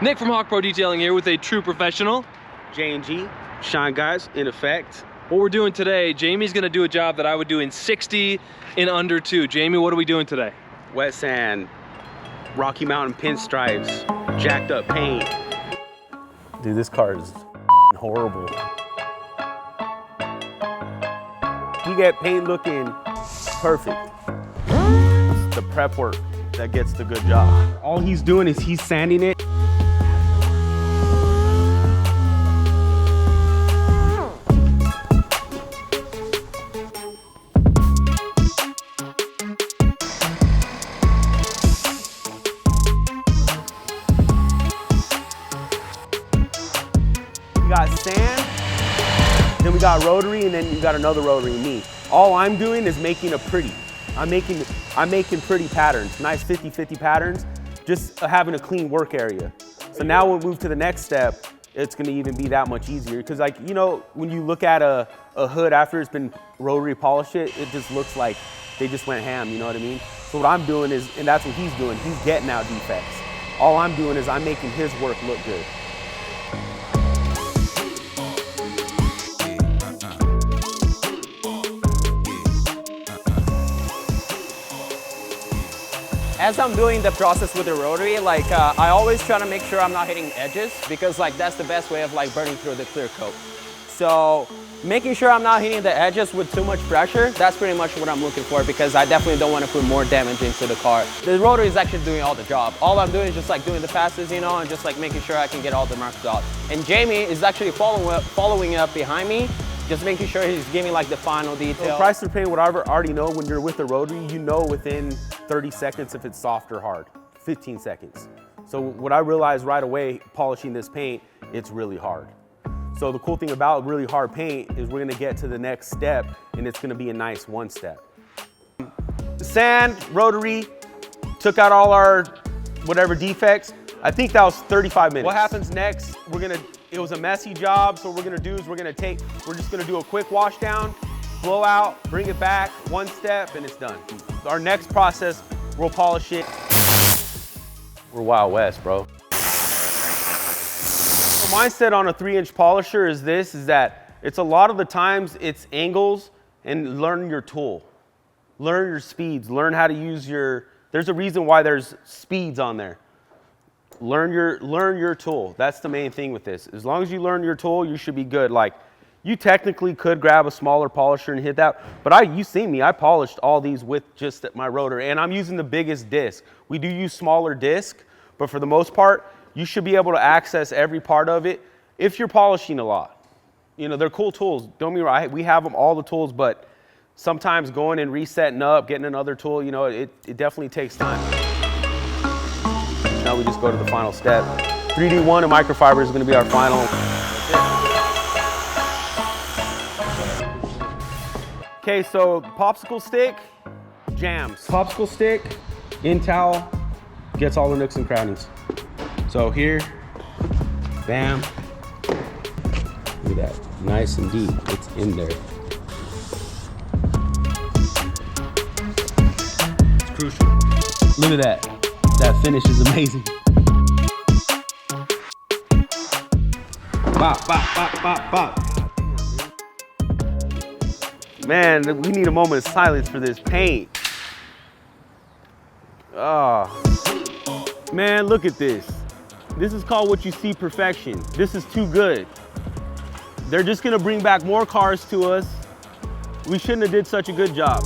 Nick from Hawk Pro Detailing here with a true professional. J&G, Shine Guys, in effect. What we're doing today, Jamie's gonna do a job that I would do in 60 in under 2. Jamie, what are we doing today? Wet sand, Rocky Mountain pinstripes, jacked up paint. Dude, this car is horrible. You get paint looking perfect. It's the prep work that gets the good job. All he's doing is he's sanding it. We got sand, then we got rotary, and then you got another rotary, me. All I'm doing is making a pretty. I'm making pretty patterns, nice 50-50 patterns, just having a clean work area. So now we'll move to the next step. It's gonna even be that much easier. Because like, you know, when you look at a hood after it's been rotary polished, it just looks like they just went ham, you know what I mean? So what I'm doing is, and that's what he's doing, he's getting out defects. All I'm doing is I'm making his work look good. As I'm doing the process with the rotary, like I always try to make sure I'm not hitting edges because like that's the best way of like burning through the clear coat. So making sure I'm not hitting the edges with too much pressure, that's pretty much what I'm looking for because I definitely don't want to put more damage into the car. The rotary is actually doing all the job. All I'm doing is just like doing the passes, you know, and just like making sure I can get all the marks out. And Jamie is actually following up behind me, just making sure he's giving like the final detail. So Chrysler paint, what I already know when you're with the rotary, you know within 30 seconds if it's soft or hard, 15 seconds. So what I realized right away, polishing this paint, it's really hard. So the cool thing about really hard paint is we're gonna get to the next step and it's gonna be a nice one step. Sand, rotary, took out all our whatever defects. I think that was 35 minutes. What happens next, it was a messy job, so what we're gonna do is we're just gonna do a quick wash down, blow out, bring it back, one step, and it's done. Our next process, we'll polish it. We're Wild West, bro. So mindset on a 3-inch polisher is that it's a lot of the times it's angles and learn your tool. Learn your speeds, learn how to use there's a reason why there's speeds on there. Learn your tool. That's the main thing with this. As long as you learn your tool, you should be good. Like, you technically could grab a smaller polisher and hit that, but you see me, I polished all these with just my rotor, and I'm using the biggest disc. We do use smaller disc, but for the most part, you should be able to access every part of it if you're polishing a lot. You know, they're cool tools. Don't get me wrong, we have them, all the tools, but sometimes going and resetting up, getting another tool, you know, it definitely takes time. Now we just go to the final step. 3D1 and microfiber is going to be our final. Okay, so popsicle stick, jams. Popsicle stick, in towel, gets all the nooks and crannies. So here, bam. Look at that, nice and deep, it's in there. It's crucial. Look at that. That finish is amazing. Bop, bop, bop, bop, bop. Man, we need a moment of silence for this paint. Oh. Man, look at this. This is called what you see perfection. This is too good. They're just gonna bring back more cars to us. We shouldn't have did such a good job.